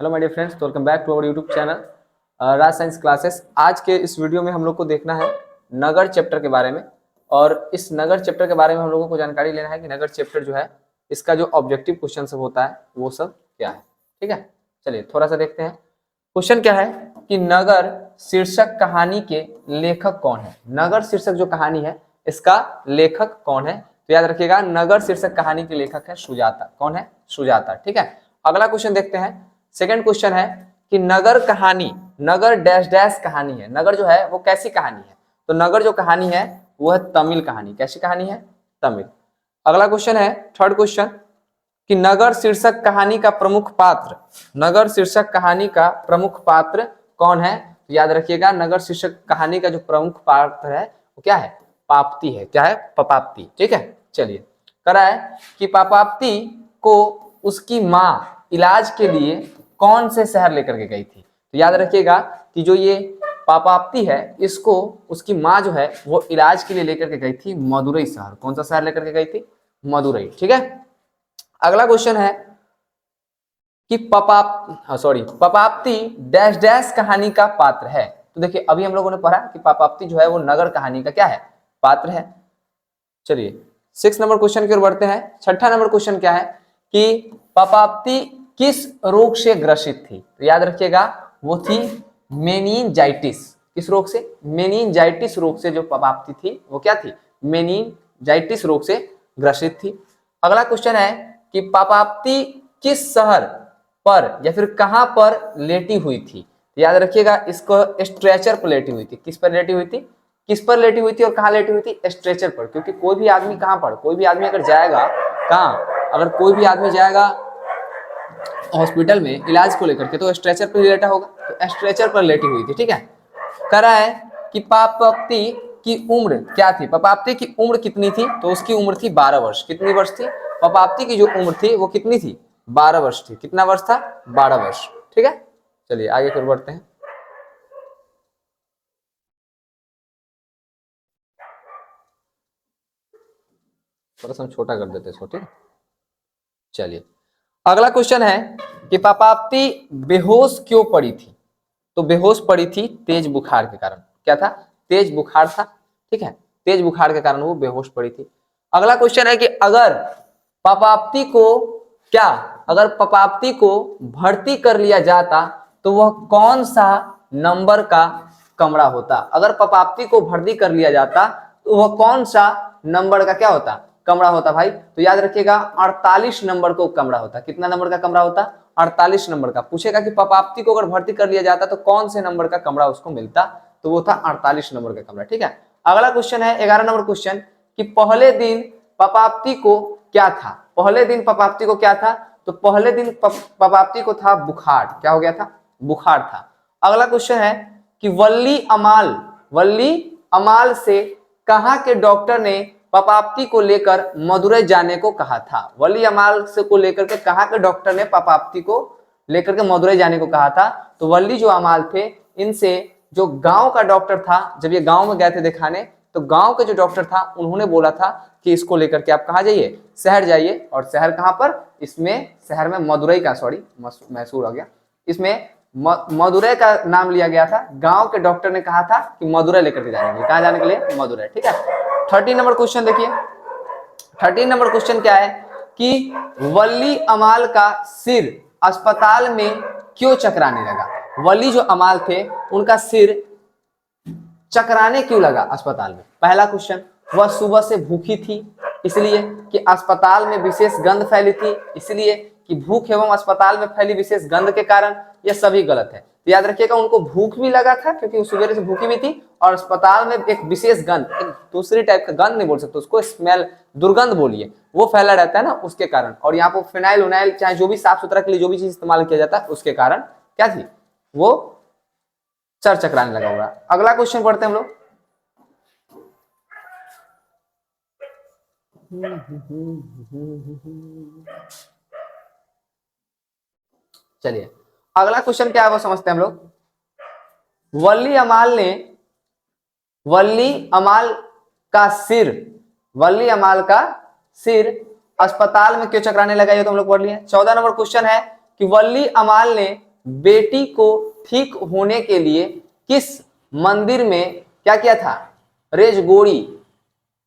Hello my dear friends, welcome back to our YouTube channel Raj Science Classes. आज के इस video में हम लोग को देखना है नगर चैप्टर के बारे में। और इस नगर चैप्टर के बारे में हम लोगों को जानकारी लेना है कि नगर चैप्टर जो है इसका जो ऑब्जेक्टिव क्वेश्चन सब होता है वो सब क्या है। ठीक है, चलिए थोड़ा सा देखते हैं। क्वेश्चन क्या है कि नगर शीर्षक कहानी के लेखक कौन है। नगर शीर्षक जो कहानी है इसका लेखक कौन है, तो याद रखिएगा नगर शीर्षक कहानी के लेखक है सुजाता। कौन है? सुजाता। ठीक है, अगला क्वेश्चन देखते हैं। सेकंड क्वेश्चन है कि नगर कहानी, नगर डैश डैश कहानी है। नगर जो है वो कैसी कहानी है, तो नगर जो कहानी है वो है तमिल कहानी। कैसी कहानी है? तमिल। अगला क्वेश्चन है थर्ड क्वेश्चन कि नगर शीर्षक कहानी का प्रमुख पात्र, नगर शीर्षक कहानी का प्रमुख पात्र कौन है। तो याद रखिएगा नगर शीर्षक कहानी का जो प्रमुख पात्र है वो क्या है? पाप्ती है। क्या है? पपाप्ती। ठीक है, चलिए करा है कि पापाप्ती को उसकी माँ इलाज के लिए कौन से शहर लेकर के गई थी। तो याद रखिएगा कि जो ये पापाप्ती है इसको उसकी माँ जो है वो इलाज के लिए लेकर के गई थी मदुरई शहर। कौन सा शहर लेकर के गई थी? मदुरई। ठीक है, अगला क्वेश्चन है कि पपाप्ती डैश डैश कहानी का पात्र है। तो देखिए अभी हम लोगों ने पढ़ा कि पपाप्ती जो है वो नगर कहानी का क्या है? पात्र है। चलिए 6 नंबर क्वेश्चन की ओर बढ़ते हैं। छठा नंबर क्वेश्चन क्या है कि पपाप्ती किस रोग से ग्रसित थी। तो याद रखिएगा वो थी मेनिनजाइटिस। किस रोग से? मेनिनजाइटिस रोग से जो पपाप्ती थी वो क्या थी? मेनिनजाइटिस रोग से ग्रसित थी। अगला क्वेश्चन है कि पपाप्ती किस शहर पर या फिर कहां पर लेटी हुई थी। तो याद रखिएगा इसको स्ट्रेचर पर लेटी हुई थी। किस पर लेटी हुई थी? किस पर लेटी हुई थी और कहां लेटी हुई थी? स्ट्रेचर पर। क्योंकि कोई भी आदमी कहां पर, कोई भी आदमी अगर जाएगा कहां, अगर कोई भी आदमी जाएगा हॉस्पिटल में इलाज को लेकर के तो स्ट्रेचर पर ही लेटा होगा, तो स्ट्रेचर पर लेटी हुई थी। ठीक है, करा है कि पपाप्ती की उम्र क्या थी। पपाप्ती की उम्र कितनी थी? तो उसकी उम्र थी 12 वर्ष। कितनी वर्ष थी? पपाप्ती की जो उम्र थी वो कितनी थी? 12 वर्ष थी। कितना वर्ष था? 12 वर्ष। ठीक है, चलिए आगे फिर बढ़ते हैं। थोड़ा सा हम छोटा कर देते हैं इसको। ठीक है, चलिए अगला क्वेश्चन है कि पपाप्ती बेहोश क्यों पड़ी थी। तो बेहोश पड़ी थी तेज बुखार के कारण। क्या था? तेज बुखार था। ठीक है, तेज बुखार के कारण वो बेहोश पड़ी थी। अगला क्वेश्चन है कि अगर पपाप्ती को क्या, अगर पपाप्ती को भर्ती कर लिया जाता तो वह कौन सा नंबर का कमरा होता। अगर पपाप्ती को भर्ती कर लिया जाता तो वह कौन सा नंबर का क्या होता? कमरा होता भाई। तो याद रखिएगा 48 नंबर को कमरा होता। कितना नंबर का कमरा होता? 48 नंबर का। पूछेगा कि पपाप्ती को अगर भर्ती कर लिया जाता तो कौन से नंबर का कमरा उसको मिलता, तो वो था 48 नंबर का कमरा। ठीक है, अगला क्वेश्चन है 11 नंबर क्वेश्चन कि पहले दिन पपाप्ती को क्या था। पहले दिन पपाप्ती को क्या था? तो पहले दिन पपाप्ती को था बुखार। क्या हो गया था? बुखार था। अगला क्वेश्चन है कि वल्ली अमाल से कहां के डॉक्टर ने पपाप्ती को लेकर मदुरई जाने को कहा था। वली अमाल से को लेकर के कहां के डॉक्टर ने पपाप्ती को लेकर के मदुरई जाने को कहा था। तो वली जो अमाल थे इनसे जो गांव का डॉक्टर था, जब ये गांव में गए थे दिखाने, तो गांव के जो डॉक्टर था उन्होंने बोला था कि इसको लेकर के आप कहा जाइए, शहर जाइए। और शहर कहां पर? इसमें शहर में मदुरई का, सॉरी मैसूर आ गया, इसमें मदुरई का नाम लिया गया था। गांव के डॉक्टर ने कहा था कि मदुरई लेकर के जाने के लिए। कहां जाने के लिए? मदुरई। ठीक है, 13 नंबर क्वेश्चन देखिए। 13 नंबर क्वेश्चन क्या है कि वली अमाल का सिर अस्पताल में क्यों चकराने लगा। वली जो अमाल थे उनका सिर चकराने क्यों लगा अस्पताल में? पहला क्वेश्चन, वह सुबह से भूखी थी इसलिए कि अस्पताल में विशेष गंध फैली थी, इसलिए कि भूख एवं अस्पताल में फैली विशेष गंध के कारण। यह सभी गलत है। तो याद रखिएगा उनको भूख भी लगा था क्योंकि वो सुबह से भूखी भी थी, और अस्पताल में एक विशेष गंध, एक दूसरी टाइप का गंध नहीं बोल सकते उसको, स्मेल, दुर्गंध बोलिए, वो फैला रहता है ना, उसके कारण। और यहाँ पर फिनाइल उनाइल चाहे जो भी साफ सुथरा के लिए जो भी चीज इस्तेमाल किया जाता है उसके कारण क्या थी? वो सर चकराने लगा होगा। अगला क्वेश्चन पढ़ते हैं हम लोग। चलिए अगला क्वेश्चन क्या है वो समझते हैं हम लोग। वली अमाल का सिर, वली अमाल का सिर अस्पताल में क्यों चकराने लगा, ये तो हम लोग पढ़ लिए। 14 नंबर क्वेश्चन है कि वली अमाल ने बेटी को ठीक होने के लिए किस मंदिर में क्या किया था? रेजगोड़ी,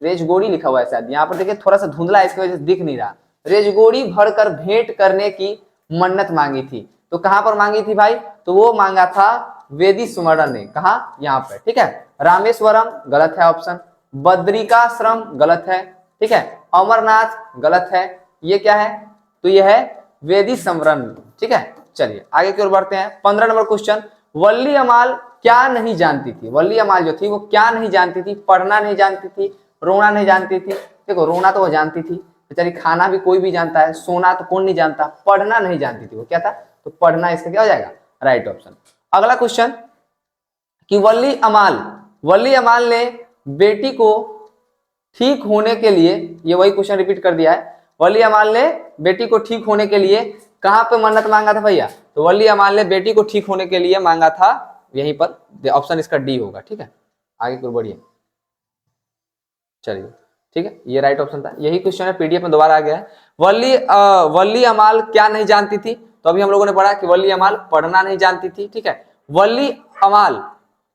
रेजगोड़ी लिखा हुआ है शायद, यहाँ पर देखिए थोड़ा सा धुंधला है इसकी वजह से दिख नहीं रहा। रेजगोड़ी भरकर भेंट करने की मन्नत मांगी थी। तो कहां पर मांगी थी भाई? तो वो मांगा था वेदी सुमरण ने। कहा? यहाँ पर, ठीक है। रामेश्वरम गलत है ऑप्शन, बद्रिकाश्रम गलत है, ठीक है, अमरनाथ गलत है, ये क्या है? तो ये है वेदी समरण, ठीक है। चलिए आगे की ओर बढ़ते हैं। 15 नंबर क्वेश्चन, वल्ली अमाल क्या नहीं जानती थी? वल्ली अमाल जो थी वो क्या नहीं जानती थी? पढ़ना नहीं जानती थी, रोना नहीं जानती थी। देखो रोना तो वो जानती थी बेचारी, खाना भी कोई भी जानता है, सोना तो कौन नहीं जानता, पढ़ना नहीं जानती थी वो, क्या था? तो पढ़ना इसका क्या हो जाएगा? Right option. अगला क्वेश्चन कि वल्ली अमाल ने बेटी को ठीक होने के लिए, ये वही क्वेश्चन रिपीट कर दिया है, वल्ली अमाल ने बेटी को ठीक होने के लिए कहां पे मन्नत मांगा था भैया? तो वल्ली अमाल ने बेटी को ठीक होने के लिए मांगा था यहीं पर, ऑप्शन इसका डी होगा, ठीक है। आगे को बढ़िए, चलिए ठीक है, ये राइट ऑप्शन था। यही क्वेश्चन है, पीडीएफ में दोबारा आ गया है। वल्ली अमाल क्या नहीं जानती थी? तो अभी हम लोगों ने पढ़ा कि वल्ली अमाल पढ़ना नहीं जानती थी, ठीक है। वल्ली अमाल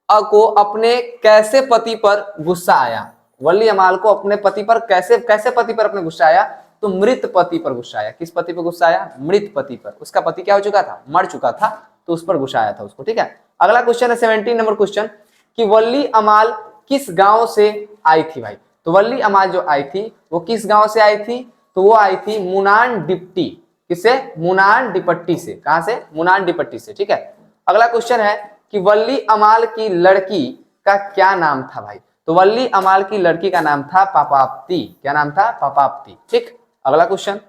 को अपने कैसे पति पर गुस्सा आया? वल्ली अमाल को अपने पति पर कैसे पति पर अपने गुस्सा आया? तो मृत पति पर गुस्सा आया। किस पति पर गुस्सा आया? मृत पति पर। उसका पति क्या हो चुका था? मर चुका था, तो उस पर गुस्सा आया था उसको, ठीक है। अगला क्वेश्चन है 17 नंबर क्वेश्चन कि वल्ली अमाल किस गांव से आई थी भाई? तो वल्ली अमाल जो आई थी वो किस गांव से आई थी? तो वो आई थी मुनान डिप्टी। किससे? मुनान डिपट्टी से। कहां से? मुनान डिपट्टी से, ठीक है। अगला क्वेश्चन है कि वल्ली अमाल की लड़की का क्या नाम था भाई? तो वल्ली अमाल की लड़की का नाम था पापाप्ती। क्या नाम था? पापाप्ती, ठीक। अगला क्वेश्चन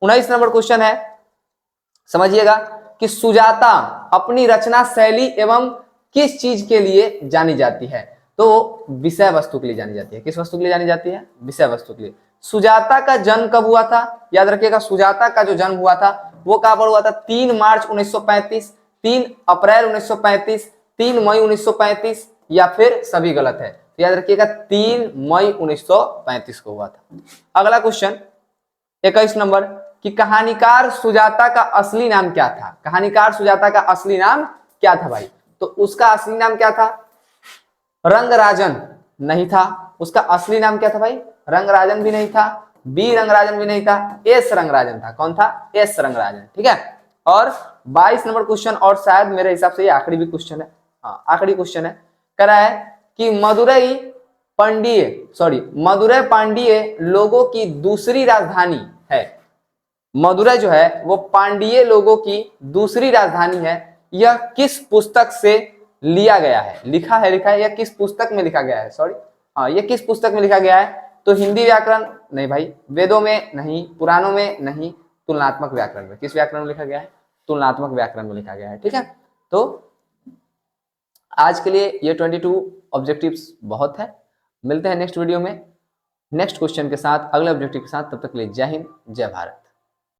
19 नंबर क्वेश्चन है, समझिएगा कि सुजाता अपनी रचना शैली एवं किस चीज के लिए जानी जाती है? तो विषय वस्तु के लिए जानी जाती है। किस वस्तु के लिए जानी जाती है? विषय वस्तु के लिए। सुजाता का जन्म कब हुआ था? याद रखिएगा, सुजाता का जो जन्म हुआ था वो कहां पर हुआ था? 3 मार्च 1935, 3 अप्रैल 1935, 3 मई 1935, या फिर सभी गलत है? तो याद रखिएगा 3 मई 1935 को हुआ था। अगला क्वेश्चन 21 नंबर कि कहानीकार सुजाता का असली नाम क्या था? कहानीकार सुजाता का असली नाम क्या था भाई? तो उसका असली नाम क्या था? रंगराजन नहीं था। उसका असली नाम क्या था भाई? रंगराजन भी नहीं था, बी रंगराजन भी नहीं था, एस रंगराजन था। कौन था? एस रंगराजन, ठीक है। और 22 नंबर क्वेश्चन, और शायद मेरे हिसाब से ये आखिरी भी क्वेश्चन है, हाँ आखिरी क्वेश्चन है, कह रहा है कि मदुरै पांडिय लोगों की दूसरी राजधानी है। मदुरै जो है वो पांडिय लोगों की दूसरी राजधानी है। यह किस पुस्तक से लिया गया है? लिखा है, यह किस पुस्तक में लिखा गया है? सॉरी, हाँ, यह किस पुस्तक में लिखा गया है? तो हिंदी व्याकरण नहीं भाई, वेदों में नहीं, पुराणों में नहीं, तुलनात्मक व्याकरण में। किस व्याकरण में लिखा गया है? तुलनात्मक व्याकरण में लिखा गया है, ठीक है। तो आज के लिए ये 22 ऑब्जेक्टिव्स बहुत है। मिलते हैं नेक्स्ट वीडियो में नेक्स्ट क्वेश्चन के साथ, अगले ऑब्जेक्टिव के साथ। तब तक के लिए जय हिंद, जय भारत।